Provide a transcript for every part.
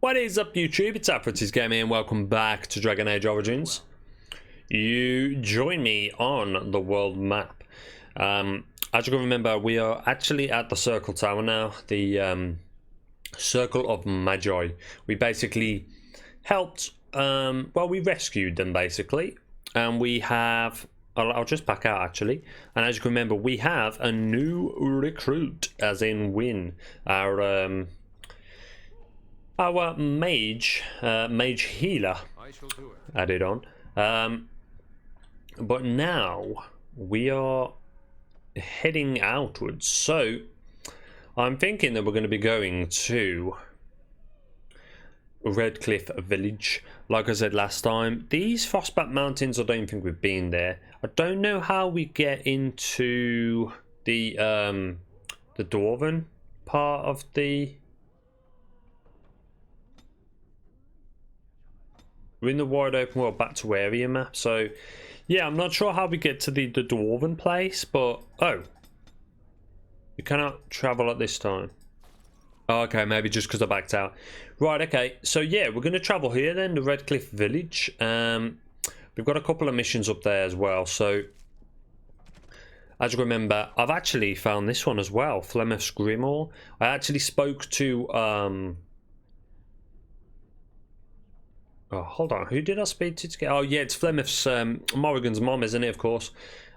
What is up, YouTube? It's Afroteasegamer and welcome back to Dragon Age Origins. You join me on the world map. As you can remember, we are actually at the Circle Tower now, the Circle of Magi. We basically helped, well, we rescued them basically, and we have, I'll just back out actually, and as you can remember, we have a new recruit, as in Win, our mage healer added on. But now we are heading outwards, so I'm thinking that we're going to be going to Redcliffe Village. Like I said last time, these Frostback Mountains, I don't think we've been there. I don't know how we get into the Dwarven part of the... We're in the wide open world back to area map, so yeah, I'm not sure how we get to the Dwarven place, but oh, we cannot travel at this time. Oh, okay, maybe just because I backed out. Right, okay, so yeah, we're going to travel here then, the Redcliffe Village. We've got a couple of missions up there as well, so as you remember, I've actually found this one as well, Flemeth's Grimoire. I actually spoke to oh, hold on. Who did I speak to? Oh, yeah, it's Flemeth's, Morrigan's mom, isn't it, of course?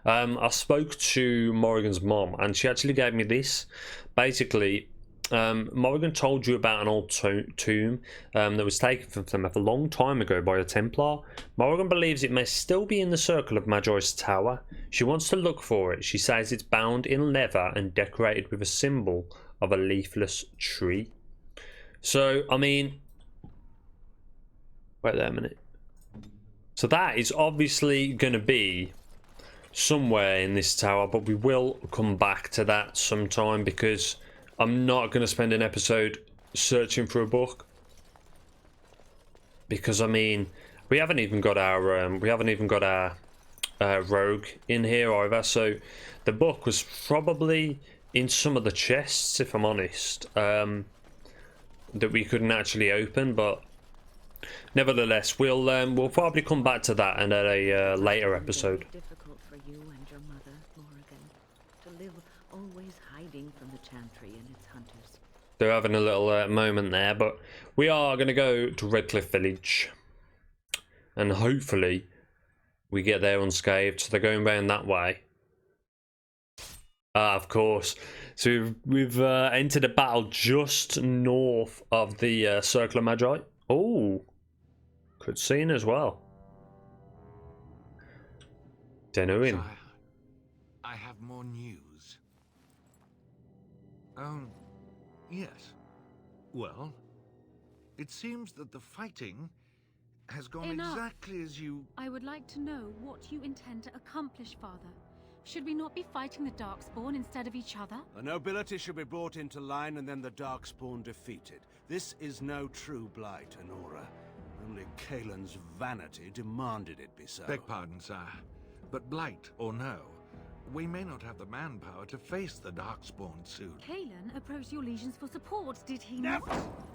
I spoke to Morrigan's mom, and she actually gave me this. Basically, Morrigan told you about an old tomb that was taken from Flemeth a long time ago by a Templar. Morrigan believes it may still be in the Circle of Magi's tower. She wants to look for it. She says it's bound in leather and decorated with a symbol of a leafless tree. So, I mean... Wait there a minute. So that is obviously going to be somewhere in this tower, but we will come back to that sometime because I'm not going to spend an episode searching for a book. Because I mean, we haven't even got our rogue in here either. So the book was probably in some of the chests, if I'm honest, that we couldn't actually open, but. Nevertheless, we'll probably come back to that in a later episode. Difficult for you and your mother, Morrigan, to live always hiding from the Chantry and its hunters. They're having a little moment there, but we are going to go to Redcliffe Village, and hopefully we get there unscathed. So they're going around that way. Ah, of course. So we've entered a battle just north of the Circle of Magi. Oh. Cutscene as well. Denuin. Sire, I have more news. Yes. Well, it seems that the fighting has gone exactly as you... I would like to know what you intend to accomplish, Father. Should we not be fighting the Darkspawn instead of each other? The nobility should be brought into line and then the Darkspawn defeated. This is no true blight, Honora. Only Kaelin's vanity demanded it be so. Beg pardon, sire. But blight or no, we may not have the manpower to face the Darkspawn soon. Kaelin approached your legions for support, did he Never! not?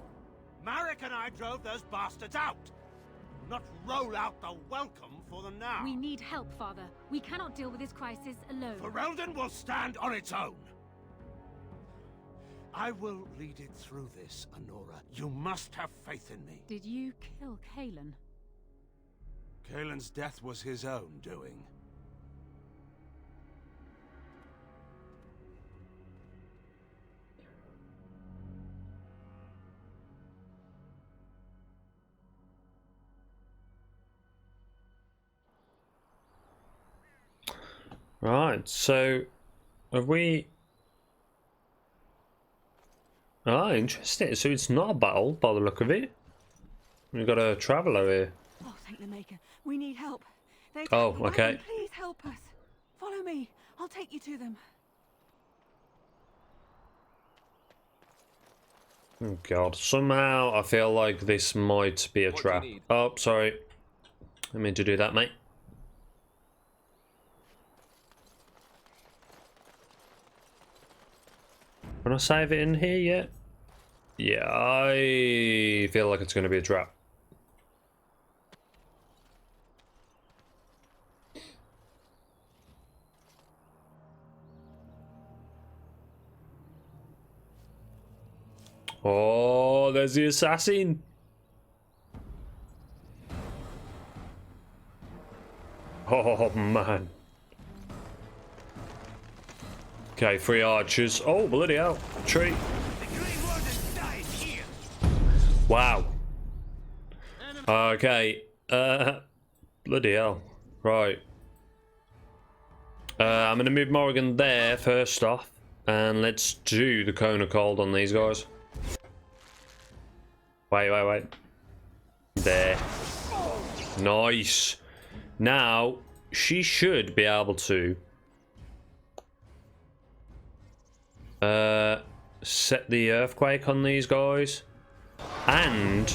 Marek and I drove those bastards out! Not roll out the welcome for them now! We need help, Father. We cannot deal with this crisis alone. Ferelden will stand on its own! I will lead it through this, Honora. You must have faith in me. Did you kill Kaelin? Kaelin's death was his own doing. Right, so have we... Ah, interesting. So it's not a battle by the look of it. We've got a traveller here. Oh, thank the Maker. We need help. Oh, okay. Please help us. Follow me. I'll take you to them. Oh God. Somehow I feel like this might be a trap. Oh, sorry. I meant to do that, mate. Can I save it in here yet? Yeah, I feel like it's going to be a trap. Oh, there's the assassin. Oh, man. Okay, 3 archers. Oh, bloody hell. Tree. Wow. Okay. Bloody hell. Right. I'm going to move Morrigan there first off. And let's do the cone of cold on these guys. Wait. There. Nice. Now, she should be able to set the earthquake on these guys and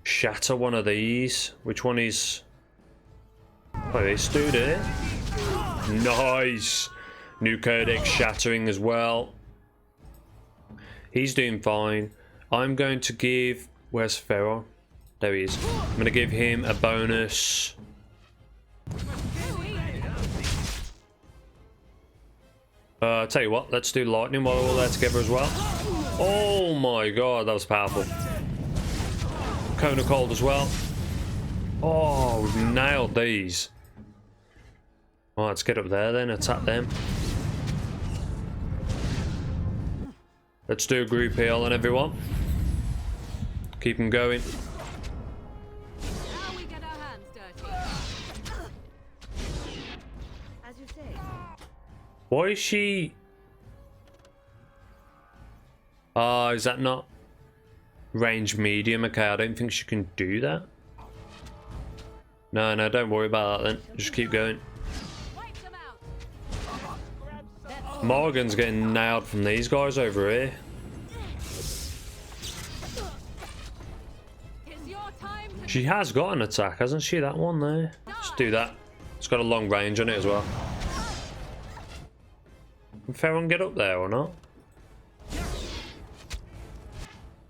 shatter one of these. Which one is... Oh, this dude here. Nice. New codex shattering as well. He's doing fine. I'm going to give... Where's Pharaoh? There he is. I'm going to give him a bonus. Tell you what, let's do lightning while we're all there together as well. Oh my god, that was powerful. Cone of cold as well. Oh, we've nailed these. Well, let's get up there then, attack them. Let's do a group heal on everyone. Keep them going. Now we get our hands dirty. As you say. Why is she... Ah, is that not range medium? Okay, I don't think she can do that. No, don't worry about that then. Just keep going. Morgan's getting nailed from these guys over here. She has got an attack, hasn't she? That one there. Let's do that. It's got a long range on it as well. Can Ferron get up there or not?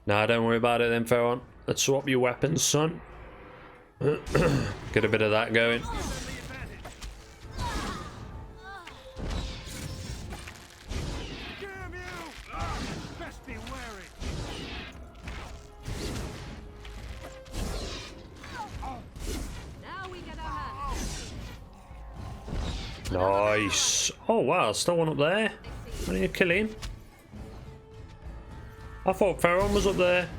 Nah, don't worry about it then, Ferron. Let's swap your weapons, son. Get a bit of that going. Nice. Oh wow, still one up there. Why didn't you kill him? I thought Ferron was up there.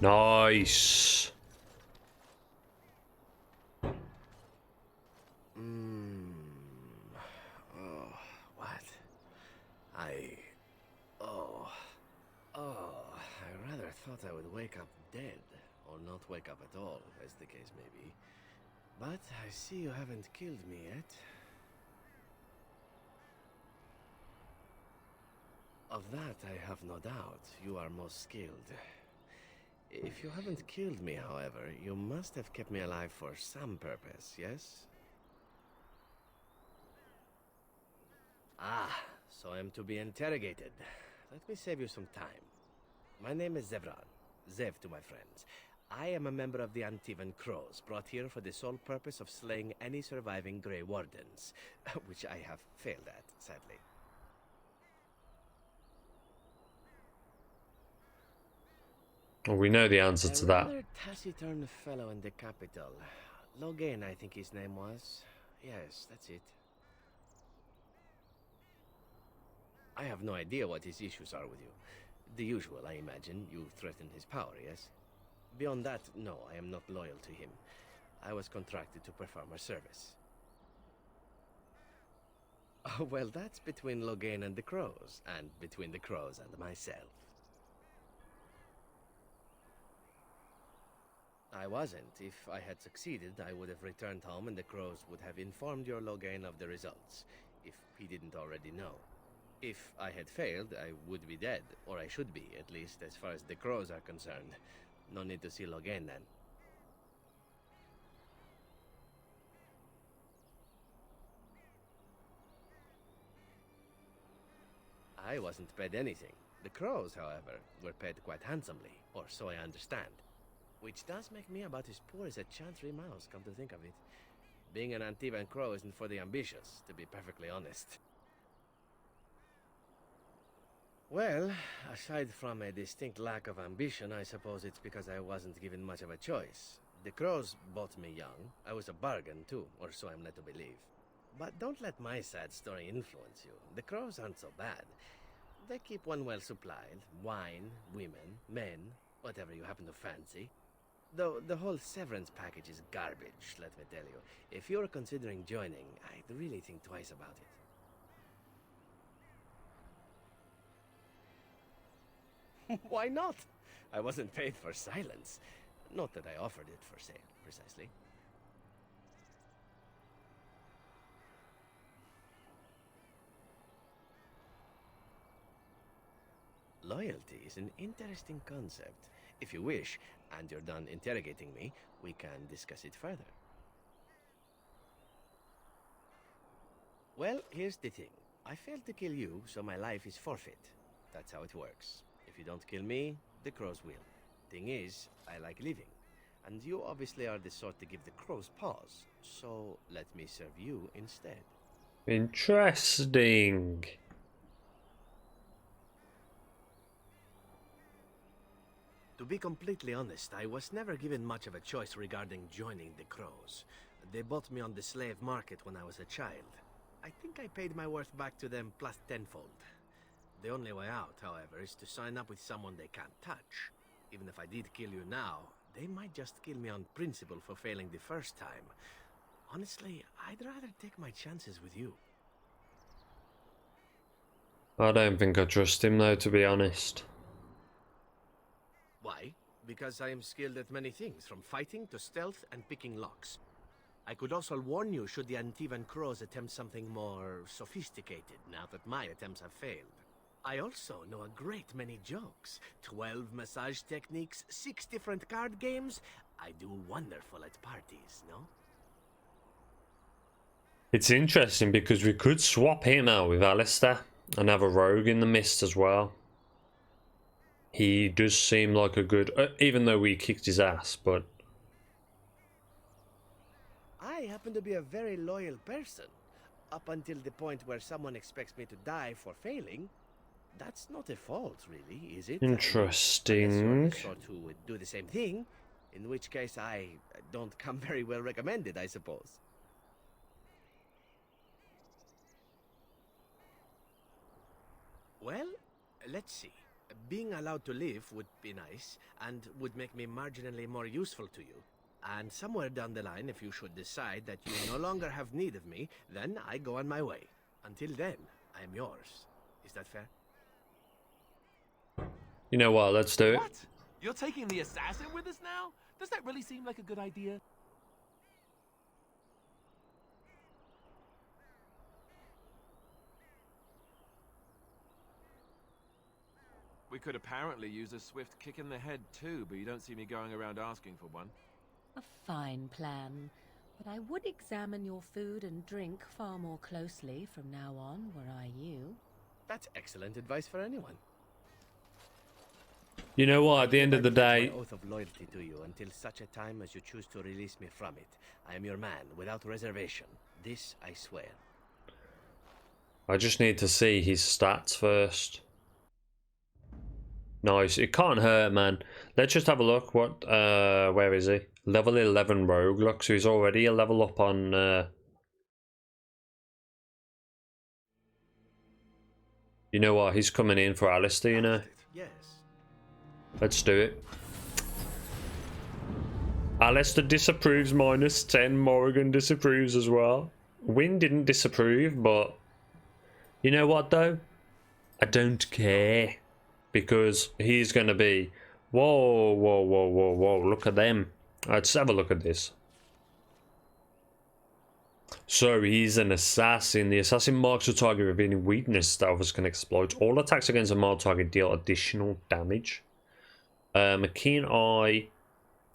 Nice. Oh, what? I rather thought I would wake up dead, or not wake up at all, as the case may be. But I see you haven't killed me yet. Of that I have no doubt. You are most skilled. If you haven't killed me, however, you must have kept me alive for some purpose, yes? Ah, so I am to be interrogated. Let me save you some time. My name is Zevran. Zev to my friends. I am a member of the Antivan Crows, brought here for the sole purpose of slaying any surviving Grey Wardens, which I have failed at, sadly. Well, we know the answer to that. A rather taciturn fellow in the capital. Logain, I think his name was. Yes, that's it. I have no idea what his issues are with you. The usual, I imagine. You threatened his power, yes? Beyond that, no, I am not loyal to him. I was contracted to perform a service. Oh, well, that's between Logain and the Crows, and between the Crows and myself. I wasn't. If I had succeeded, I would have returned home and the Crows would have informed your Logain of the results, if he didn't already know. If I had failed, I would be dead, or I should be, at least as far as the Crows are concerned. No need to see Logain then. I wasn't paid anything. The crows, however, were paid quite handsomely, or so I understand. Which does make me about as poor as a chantry mouse, come to think of it. Being an Antivan crow isn't for the ambitious, to be perfectly honest. Well, aside from a distinct lack of ambition, I suppose it's because I wasn't given much of a choice. The crows bought me young. I was a bargain, too, or so I'm led to believe. But don't let my sad story influence you. The crows aren't so bad. They keep one well supplied. Wine, women, men, whatever you happen to fancy. Though the whole severance package is garbage, let me tell you. If you're considering joining, I'd really think twice about it. Why not? I wasn't paid for silence. Not that I offered it for sale, precisely. Loyalty is an interesting concept. If you wish, and you're done interrogating me, we can discuss it further. Well, here's the thing. I failed to kill you, so my life is forfeit. That's how it works. If you don't kill me, the crows will. Thing is, I like living. And you obviously are the sort to give the crows pause. So let me serve you instead. Interesting. To be completely honest, I was never given much of a choice regarding joining the crows. They bought me on the slave market when I was a child. I think I paid my worth back to them plus tenfold. The only way out, however, is to sign up with someone they can't touch. Even if I did kill you now, they might just kill me on principle for failing the first time. Honestly, I'd rather take my chances with you. I don't think I trust him though, to be honest. Why? Because I am skilled at many things, from fighting to stealth and picking locks. I could also warn you should the Antivan crows attempt something more sophisticated, now that my attempts have failed. I also know a great many jokes. 12 massage techniques, 6 different card games. I do wonderful at parties, no? It's interesting because we could swap him out with Alistair and have a rogue in the mist as well. He does seem like a good, even though we kicked his ass, but... I happen to be a very loyal person. Up until the point where someone expects me to die for failing. That's not a fault, really, is it? Interesting. Unless you're the sort who would do the same thing, in which case I don't come very well recommended, I suppose. Well, let's see. Being allowed to live would be nice, and would make me marginally more useful to you. And somewhere down the line, if you should decide that you no longer have need of me, then I go on my way. Until then, I am yours. Is that fair? You know what, let's do it. What? You're taking the assassin with us now? Does that really seem like a good idea? We could apparently use a swift kick in the head too, but you don't see me going around asking for one. A fine plan, but I would examine your food and drink far more closely from now on, were I you. That's excellent advice for anyone. You know what, at the end of the day... My oath of loyalty to you until such a time as you choose to release me from it. I am your man, without reservation. This I swear. I just need to see his stats first. Nice, it can't hurt, man. Let's just have a look. What, where is he? Level 11 rogue. Look, so he's already a level up on, You know what, he's coming in for Alistair, you know? Yes. Let's do it. Alistair disapproves -10. Morrigan disapproves as well. Wynn didn't disapprove, but... You know what, though? I don't care. Because he's going to be... Whoa, whoa, whoa, whoa, whoa. Look at them. Let's have a look at this. So he's an assassin. The assassin marks a target with any weakness that others can exploit. All attacks against a marked target deal additional damage. A keen eye.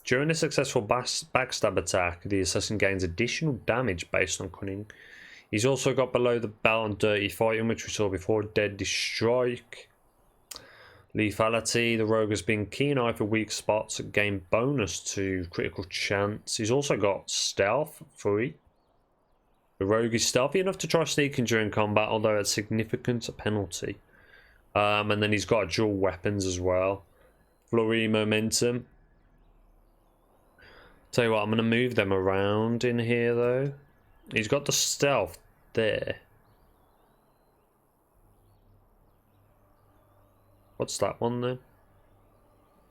During a successful backstab attack, the assassin gains additional damage based on cunning. He's also got below the belt on dirty fighting, which we saw before. Deadly strike. Lethality. The rogue has been keen eye for weak spots. Gain bonus to critical chance. He's also got stealth 3. The rogue is stealthy enough to try sneaking during combat, although at significant penalty. And then he's got dual weapons as well. Flurry, momentum. Tell you what, I'm going to move them around in here though. He's got the stealth there. What's that one then?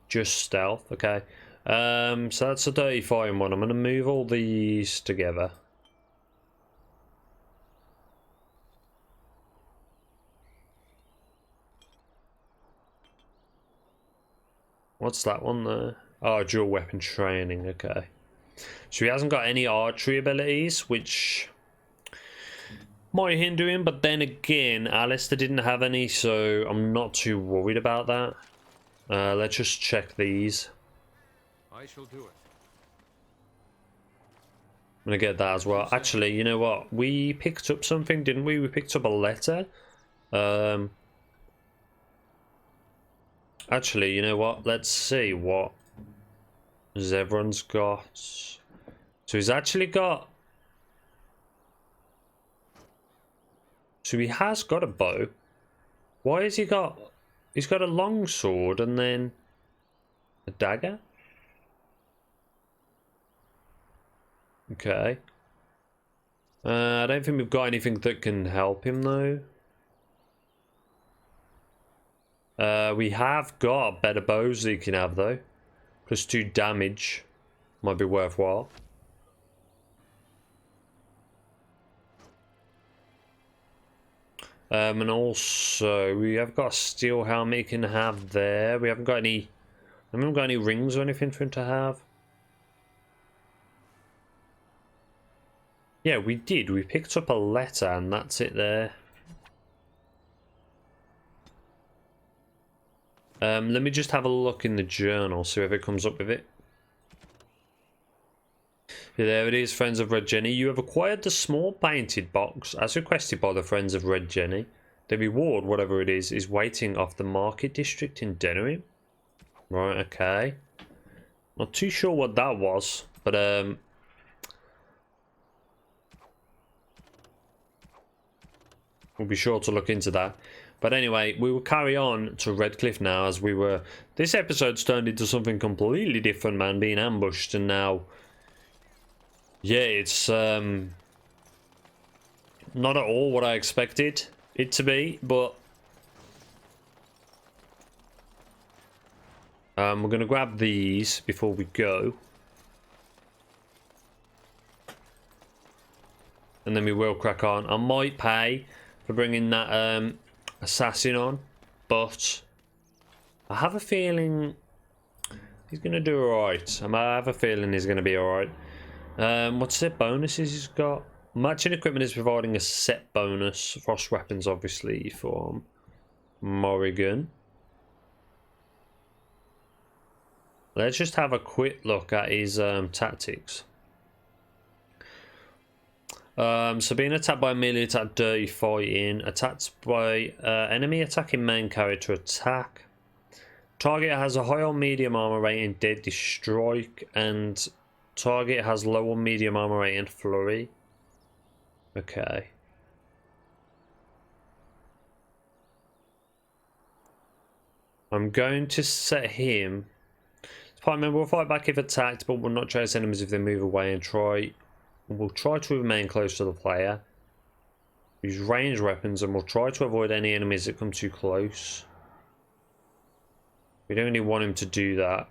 Just stealth, okay. So that's a dirty fighting one. I'm going to move all these together. What's that one there? Oh, dual weapon training, okay. So he hasn't got any archery abilities, which might hinder him, but then again, Alistair didn't have any, so I'm not too worried about that. Let's just check these. I shall do it. I'm gonna get that as well. Actually, you know what? We picked up something, didn't we? We picked up a letter. Actually, you know what? Let's see what Zevron's got. So he's actually got... So he has got a bow. Why has he got... He's got a long sword and then a dagger? Okay. I don't think we've got anything that can help him though. We have got better bows that you can have though. +2 damage. Might be worthwhile. And also we have got a steel helmet you can have there. We haven't got any... I haven't got any rings or anything for him to have. Yeah, we did. We picked up a letter and that's it there. Let me just have a look in the journal, see if it comes up with it. Yeah, there it is, Friends of Red Jenny. You have acquired the small painted box as requested by the Friends of Red Jenny. The reward, whatever it is waiting off the market district in Denerim. Right, okay. Not too sure what that was, but we'll be sure to look into that. But anyway, we will carry on to Redcliffe now, as we were... This episode's turned into something completely different, man, being ambushed, and now... Yeah, it's not at all what I expected it to be, but... we're going to grab these before we go. And then we will crack on. I might pay for bringing that... assassin on, but I have a feeling he's gonna do alright. I have a feeling he's gonna be alright. What's the bonuses he's got? Matching equipment is providing a set bonus. Frost weapons, obviously, from Morrigan. Let's just have a quick look at his tactics. So being attacked by a melee attack, dirty fighting, attacked by enemy attacking main character attack. Target has a high or medium armor rating, deadly strike, and target has low or medium armor rating, flurry. Okay. I'm going to set him. Remember, we'll fight back if attacked, but we'll not chase enemies if they move away and try. We'll try to remain close to the player. Use ranged weapons and we'll try to avoid any enemies that come too close. We don't really want him to do that.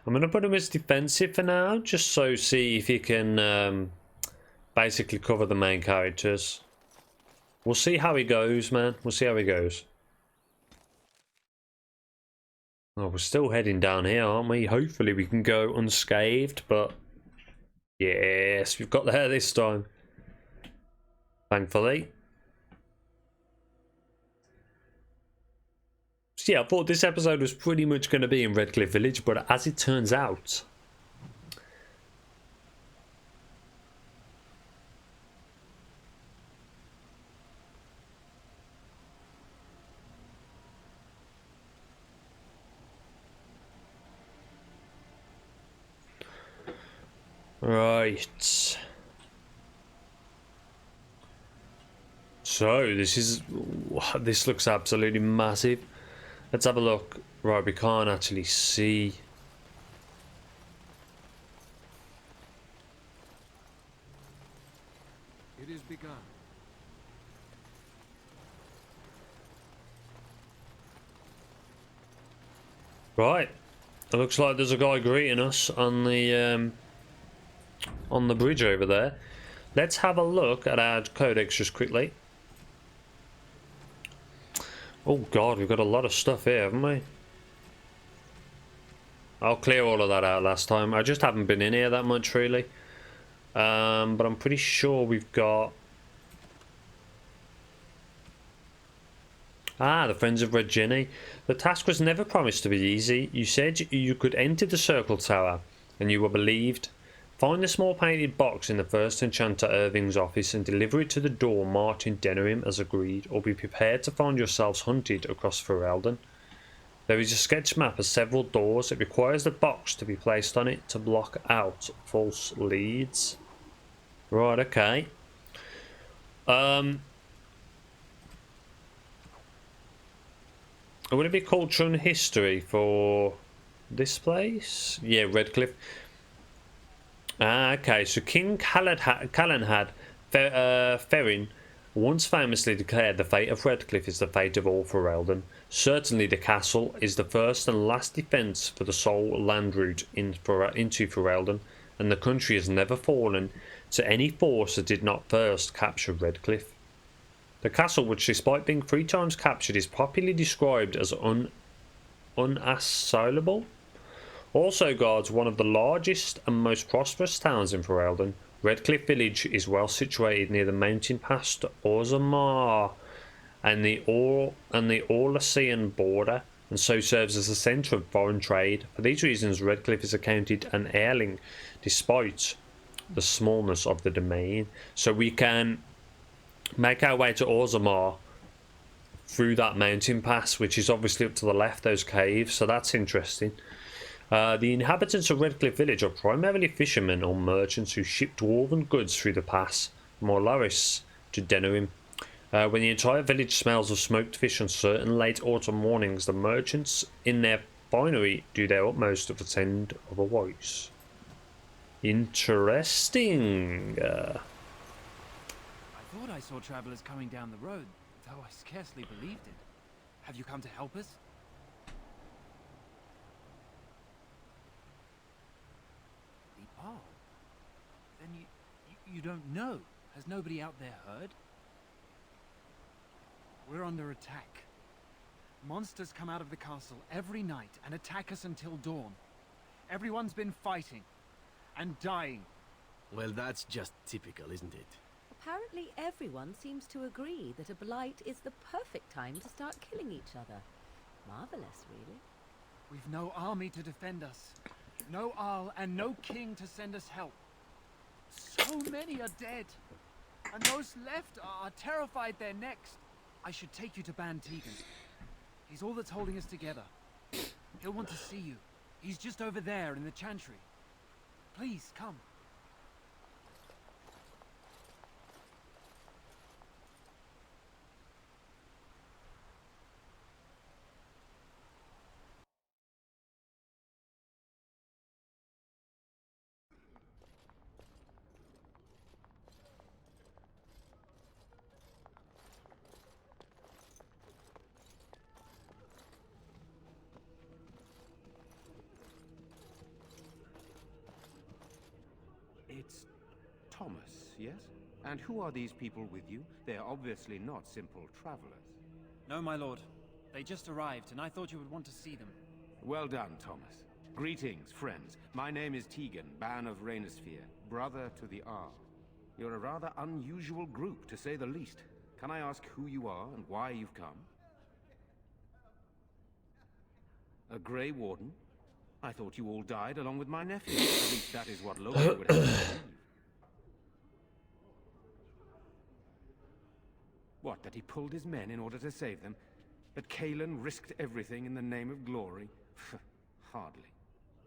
I'm going to put him as defensive for now, just so see if he can basically cover the main characters. We'll see how he goes, man. We'll see how he goes. Oh, we're still heading down here, aren't we? Hopefully we can go unscathed, but Yes, we've got there this time. Thankfully. So yeah, I thought this episode was pretty much going to be in Redcliffe Village, but as it turns out... Right. So, this looks absolutely massive. Let's have a look. Right, we can't actually see. It is begun. Right. It looks like there's a guy greeting us on the bridge over there. Let's have a look at our codex just quickly. Oh god, we've got a lot of stuff here, haven't we? I'll clear all of that out last time. I just haven't been in here that much, really. But I'm pretty sure we've got... Ah, the Friends of Red Jenny. The task was never promised to be easy. You said you could enter the Circle Tower, and you were believed. Find the small painted box in the first Enchanter Irving's office and deliver it to the door marked in Denerim as agreed, or be prepared to find yourselves hunted across Ferelden. There is a sketch map of several doors. It requires the box to be placed on it to block out false leads. Right, okay. Would it be culture and history for this place? Yeah, Redcliffe. Ah, okay. So King Calenhad Ferrin once famously declared the fate of Redcliffe is the fate of all Ferelden. Certainly the castle is the first and last defence for the sole land route into Ferelden, and the country has never fallen to any force that did not first capture Redcliffe. The castle, which despite being 3 times captured, is popularly described as unassailable, also guards one of the largest and most prosperous towns in Ferelden. Redcliffe Village is well situated near the mountain pass to Orzammar and the Orlesian border, and so serves as a centre of foreign trade. For these reasons, Redcliffe is accounted an heirling, despite the smallness of the domain. So we can make our way to Orzammar through that mountain pass, which is obviously up to the left, those caves, so that's interesting. The inhabitants of Redcliffe Village are primarily fishermen or merchants who ship dwarven goods through the pass from Orlaris to Denerim. When the entire village smells of smoked fish on certain late autumn mornings, the merchants in their finery do their utmost to pretend otherwise. Interesting. I thought I saw travelers coming down the road, though I scarcely believed it. Have you come to help us? The Arl? Then you don't know? Has nobody out there heard? We're under attack. Monsters come out of the castle every night and attack us until dawn. Everyone's been fighting and dying. Well, that's just typical, isn't it? Apparently everyone seems to agree that a blight is the perfect time to start killing each other. Marvelous, really. We've no army to defend us, no Arl and no king to send us help. So many are dead, and those left are terrified they're next. I should take you to Ban Tegan. He's all that's holding us together. He'll want to see you. He's just over there in the chantry. Please, come. It's Thomas, yes? And who are these people with you? They're obviously not simple travelers. No, my lord. They just arrived, and I thought you would want to see them. Well done, Thomas. Greetings, friends. My name is Tegan, Ban of Rainisfere, brother to the Arl. You're a rather unusual group, to say the least. Can I ask who you are and why you've come? A Grey Warden? I thought you all died along with my nephew. At least that is what Logan would have to believe. What, that he pulled his men in order to save them? That Cailan risked everything in the name of glory? Hardly.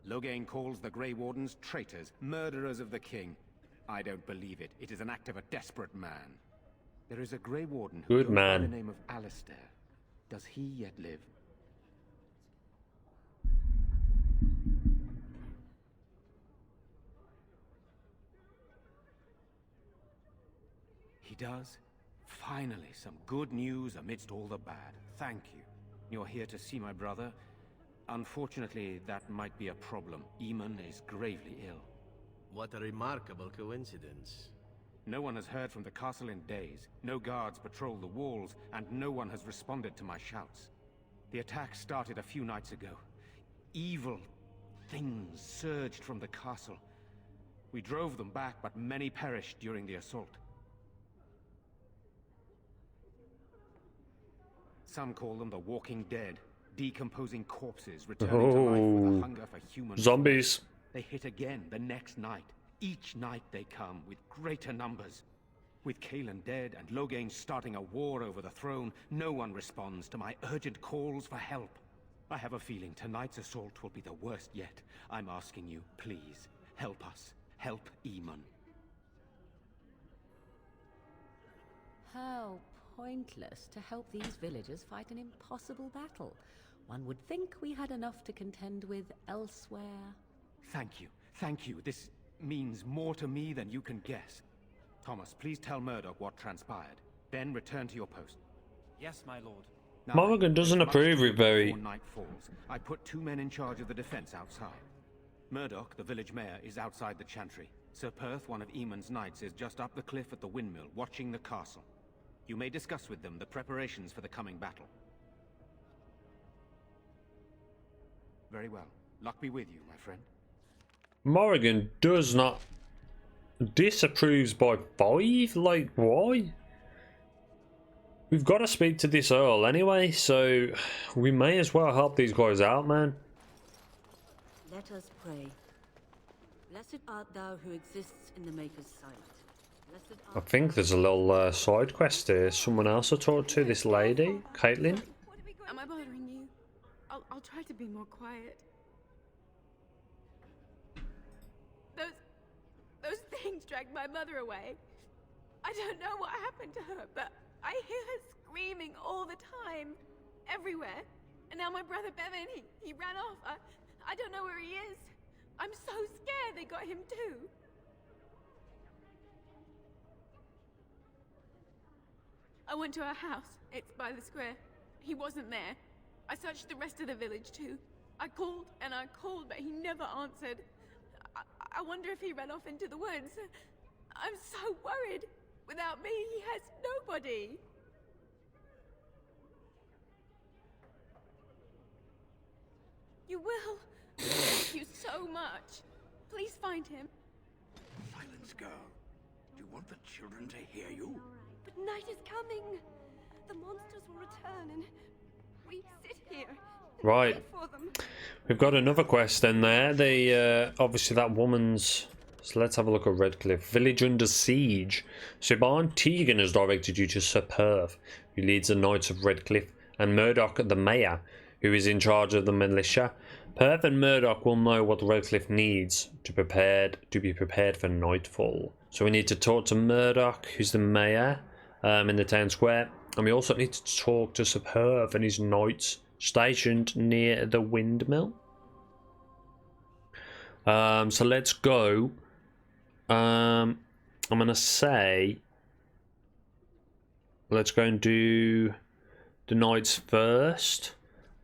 Logain calls the Grey Wardens traitors, murderers of the king. I don't believe it. It is an act of a desperate man. There is a Grey Warden who goes by the name of Alistair. Does he yet live? He does? Finally, some good news amidst all the bad. Thank you. You're here to see my brother. Unfortunately, that might be a problem. Eamon is gravely ill. What a remarkable coincidence. No one has heard from the castle in days. No guards patrol the walls, and no one has responded to my shouts. The attack started a few nights ago. Evil things surged from the castle. We drove them back, but many perished during the assault. Some call them the Walking Dead, decomposing corpses returning to life with a hunger for human zombies. flesh. They hit again the next night. Each night they come with greater numbers. With Cailan dead and Logain starting a war over the throne, no one responds to my urgent calls for help. I have a feeling tonight's assault will be the worst yet. I'm asking you, please, help us. Help Eamon. How pointless to help these villagers fight an impossible battle. One would think we had enough to contend with elsewhere. Thank you. Thank you. This means more to me than you can guess. Thomas, please tell Murdoch what transpired. Then return to your post. Yes, my lord. Now, Morrigan doesn't approve it very... Before night falls, I put 2 men in charge of the defense outside. Murdoch, the village mayor, is outside the chantry. Sir Perth, one of Eamon's knights, is just up the cliff at the windmill, watching the castle. You may discuss with them the preparations for the coming battle. Very well. Luck be with you, my friend. Morrigan does not... disapproves by 5? Like, why? We've got to speak to this Earl anyway, so we may as well help these guys out, man. Let us pray. Blessed art thou who exists in the Maker's sight. Blessed I art think there's a little side quest here. Someone else to talk to, this lady, Caitlin. Am I bothering you? I'll try to be more quiet. Those things dragged my mother away. I don't know what happened to her, but I hear her screaming all the time, everywhere. And now my brother Bevan, he ran off. I don't know where he is. I'm so scared they got him too. I went to our house. It's by the square. He wasn't there. I searched the rest of the village too. I called and I called, but he never answered. I wonder if he ran off into the woods. I'm so worried. Without me, he has nobody. You will. Thank you so much. Please find him. Silence, girl. Do you want the children to hear you? But night is coming. The monsters will return and we sit here. Right. We've got another quest in there. The obviously that woman's... So let's have a look at Redcliffe. Village under siege. Sir Barn Tegan has directed you to Sir Perth, who leads the Knights of Redcliffe, and Murdoch, the mayor, who is in charge of the militia. Perth and Murdoch will know what Redcliffe needs to be prepared for nightfall. So we need to talk to Murdoch, who's the mayor, in the town square, and we also need to talk to Sir Perth and his knights stationed near the windmill. So let's go. I'm gonna say let's go and do the knights first.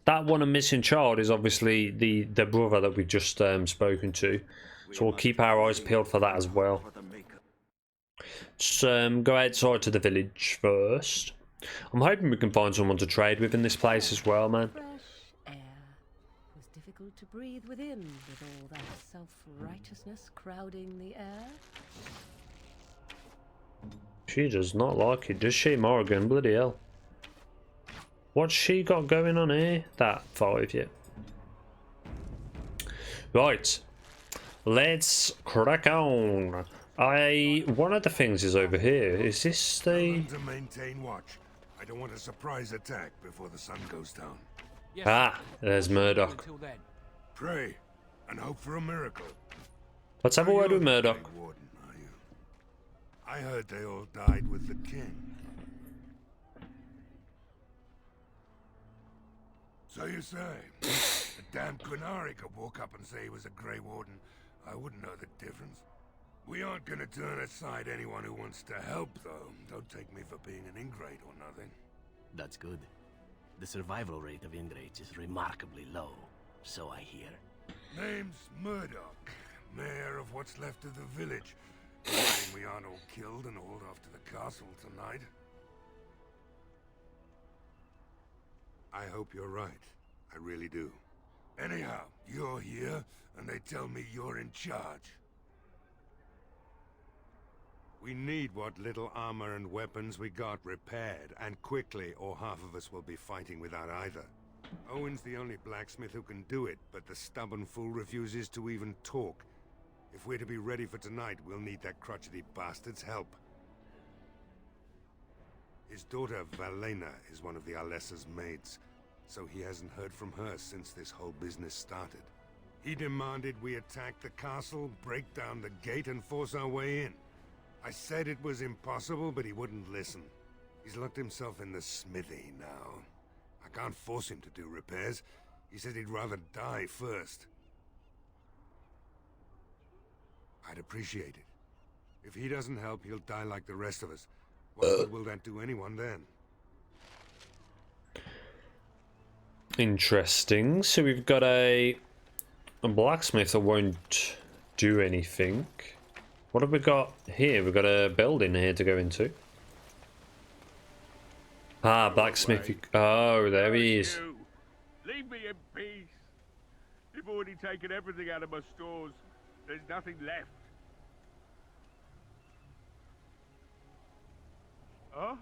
That one, a missing child, is obviously the brother that we've just spoken to, so we'll keep our eyes peeled for that as well. Let's go outside to the village first. I'm hoping we can find someone to trade with in this place as well, man. difficult to breathe within with all that self-righteousness crowding the air. She does not like it, does she, Morrigan? Bloody hell. What's she got going on here? That 5, yeah. Right. Let's crack on. One of the things is over here. Is this the... To maintain watch. I don't want a surprise attack before the sun goes down. Yes, Ah, there's Murdoch. until then. Pray and hope for a miracle. Let's have a word with Murdoch. Grey Warden, are you? I heard they all died with the king. So you say? A damn Qunari could walk up and say he was a Grey Warden. I wouldn't know the difference. We aren't gonna turn aside anyone who wants to help, though. Don't take me for being an ingrate or nothing. That's good. The survival rate of ingrates is remarkably low, so I hear. Name's Murdoch, mayor of what's left of the village. Hoping we aren't all killed and hauled off to the castle tonight. I hope you're right. I really do. Anyhow, you're here, and they tell me you're in charge. We need what little armor and weapons we got repaired, and quickly, or half of us will be fighting without either. Owen's the only blacksmith who can do it, but the stubborn fool refuses to even talk. If we're to be ready for tonight, we'll need that crotchety bastard's help. His daughter, Valena, is one of the Alessa's maids, so he hasn't heard from her since this whole business started. He demanded we attack the castle, break down the gate, and force our way in. I said it was impossible, but he wouldn't listen. He's locked himself in the smithy now. I can't force him to do repairs. He said he'd rather die first. I'd appreciate it. If he doesn't help, he'll die like the rest of us. What good will that do anyone then? Interesting. So we've got a blacksmith that won't do anything. What have we got here? We've got a building here to go into. Ah, blacksmith. Oh, there he is. Leave me in peace. You've already taken everything out of my stores. There's nothing left. Huh?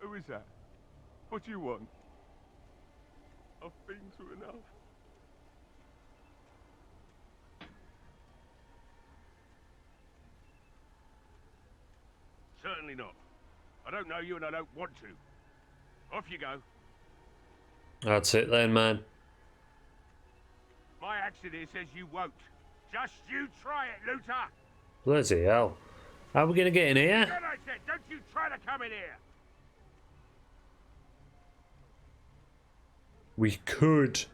Who is that? What do you want? I've been through enough. Certainly not. I don't know you and I don't want to. Off you go. That's it then, man. My accent here says you won't. Just you try it, looter. Bloody hell. How are we going to get in here? God, I said, don't you try to come in here. We could.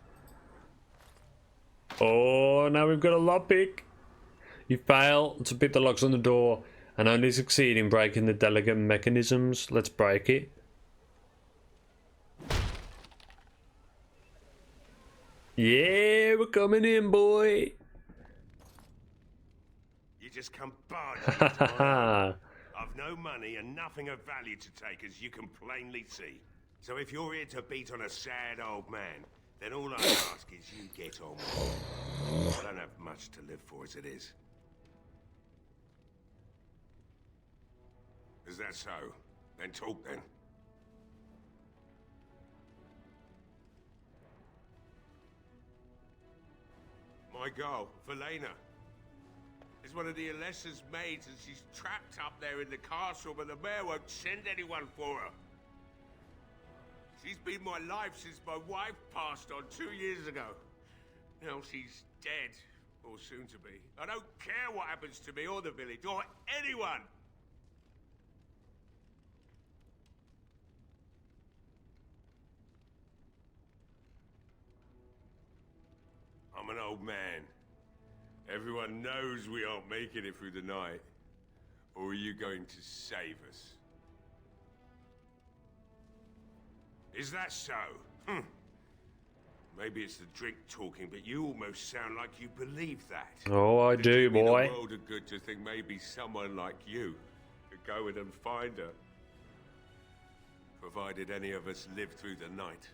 Oh, now we've got a lockpick. You fail to pick the locks on the door and only succeed in breaking the delicate mechanisms. Let's break it. Yeah, we're coming in, boy. You just come barging into my home. I've no money and nothing of value to take, as you can plainly see. So if you're here to beat on a sad old man, then all I ask is you get on with it. I don't have much to live for as it is. Is that so? Then talk then. My girl, Valena, is one of the Alessa's maids, and she's trapped up there in the castle, but the mayor won't send anyone for her. She's been my life since my wife passed on 2 years ago. Now she's dead, or soon to be. I don't care what happens to me or the village, or anyone. I'm an old man. Everyone knows we aren't making it through the night. Or are you going to save us? Is that so? Maybe it's the drink talking, but you almost sound like you believe that. Oh, I do, boy. It's a world of good to think maybe someone like you could go in and find her. Provided any of us live through the night.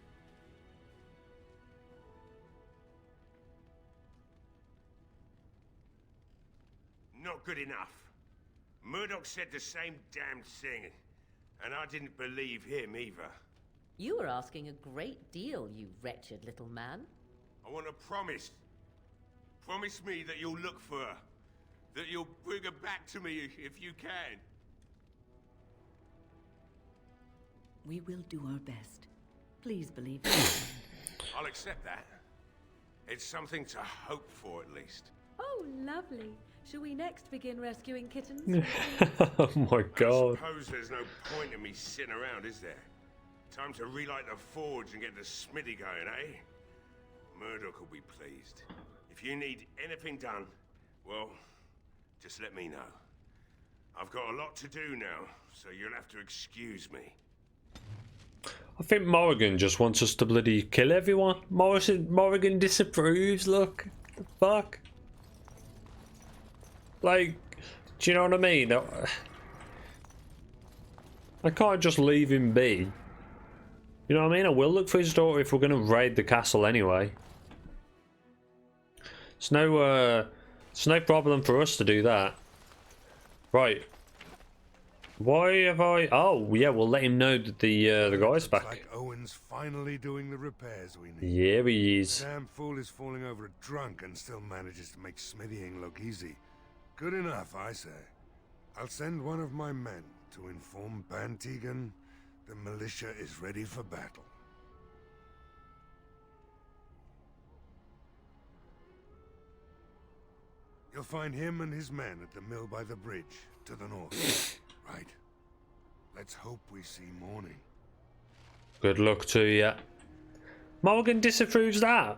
good enough. Murdoch said the same damn thing, and I didn't believe him either. You were asking a great deal, you wretched little man. I want to promise. Promise me that you'll look for her. That you'll bring her back to me if you can. We will do our best. Please believe me. I'll accept that. It's something to hope for, at least. Oh, lovely. Shall we next begin rescuing kittens? Oh my god. I suppose there's no point in me sitting around, is there? Time to relight the forge and get the smithy going, eh? Murdoch will be pleased. If you need anything done, well, just let me know. I've got a lot to do now, so you'll have to excuse me. I think Morrigan just wants us to bloody kill everyone. Morrigan disapproves, look. The fuck? Like, do you know what I mean? I can't just leave him be. You know what I mean? I will look for his daughter if we're going to raid the castle anyway. It's no problem for us to do that. Right. Why have I... Oh, yeah, we'll let him know that the guy's back. Like Owen's finally doing the repairs we need. Yeah, he is. The damn fool is falling over drunk and still manages to make smithying look easy. Good enough, I say. I'll send one of my men to inform Bantegan the militia is ready for battle. You'll find him and his men at the mill by the bridge, to the north. Right. Let's hope we see morning. Good luck to you. Morgan disapproves that.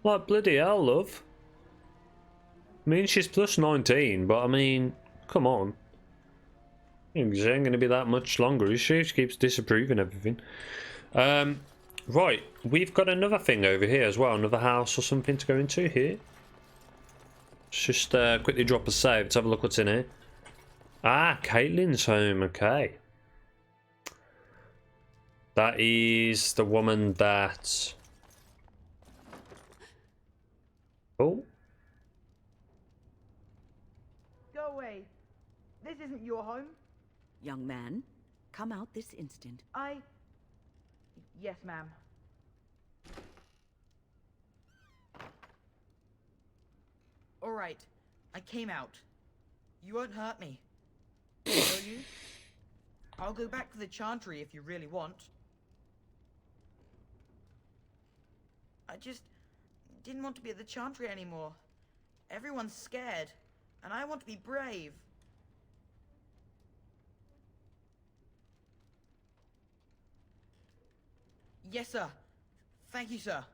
Like, bloody hell, love. I mean, she's plus 19, but I mean, come on. She ain't going to be that much longer, is she? She keeps disapproving everything. Right, we've got another thing over here as well. Another house or something to go into here. Let's just quickly drop a save. Let's have a look what's in here. Ah, Caitlin's home. Okay. That is the woman that... Oh. Go away. This isn't your home. Young man, come out this instant. Yes, ma'am. All right. I came out. You won't hurt me. Will you? I'll go back to the Chantry if you really want. I just didn't want to be at the Chantry anymore. Everyone's scared, and I want to be brave. Yes, sir. Thank you, sir.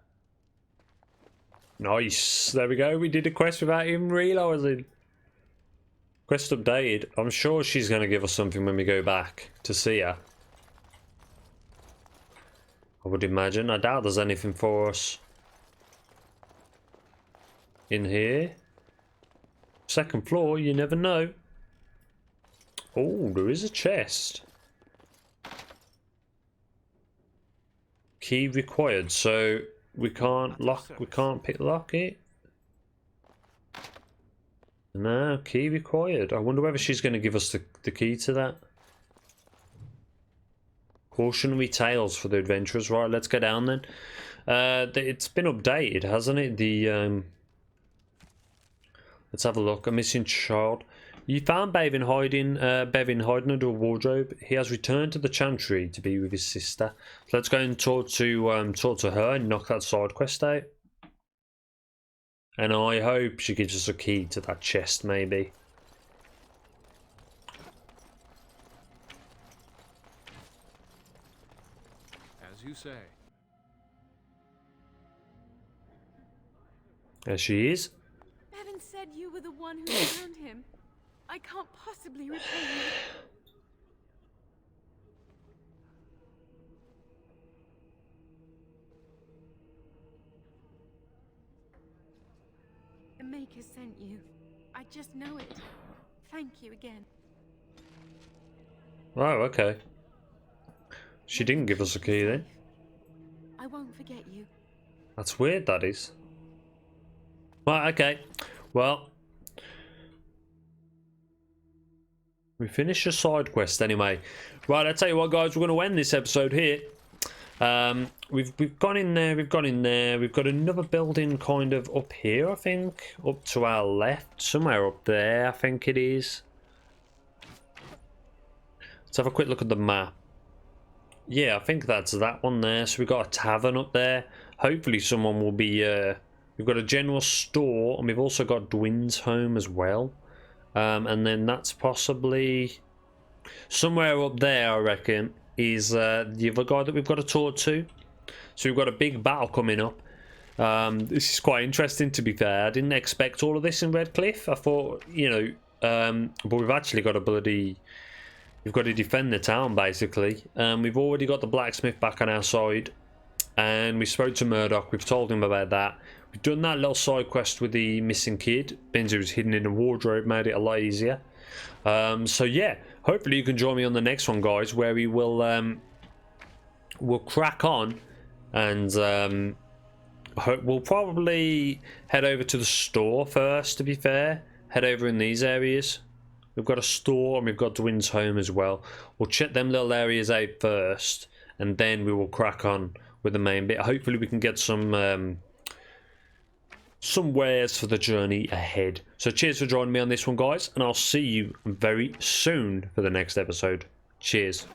Nice. There we go. We did a quest without even realising. Quest updated. I'm sure she's going to give us something when we go back to see her. I would imagine. I doubt there's anything for us in here. Second floor, you never know. Oh, there is a chest. Key required, so we can't lock it. No, key required. I wonder whether she's going to give us the key to that. Cautionary tales for the adventurers. Right, let's go down then. It's been updated, hasn't it? Let's have a look. A missing child. You found Bevan hiding under a wardrobe. He has returned to the Chantry to be with his sister. So let's go and talk to her and knock that side quest out. And I hope she gives us a key to that chest, maybe. As you say. There she is. Bevan said you were the one who found him. I can't possibly repay you. The Maker sent you. I just know it. Thank you again. Oh, okay. She didn't give us a key then. I won't forget you. That's weird, that is. Right, okay. Well, We finished a side quest anyway. Right, I tell you what, guys, we're going to end this episode here. We've gone in there, we've gone in there. We've got another building kind of up here, I think, up to our left, somewhere up there, I think it is. Let's have a quick look at the map. Yeah, I think that's that one there. So we've got a tavern up there. Hopefully someone will be... we've got a general store, and we've also got Dwin's home as well. And then that's possibly... somewhere up there, I reckon, is the other guy that we've got to talk to. So we've got a big battle coming up. This is quite interesting, to be fair. I didn't expect all of this in Redcliffe. I thought, you know... but we've actually got a bloody... we've got to defend the town, basically. We've already got the blacksmith back on our side. And we spoke to Murdoch. We've told him about that. We've done that little side quest with the missing kid. Benzi was hidden in a wardrobe, made it a lot easier. So yeah, hopefully you can join me on the next one, guys, where we will we'll crack on, and we'll probably head over to the store first, to be fair. Head over in these areas. We've got a store and we've got Dwin's home as well. We'll check them little areas out first, and then we will crack on with the main bit. Hopefully we can get some wares for the journey ahead. So cheers for joining me on this one, guys, and I'll see you very soon for the next episode. Cheers.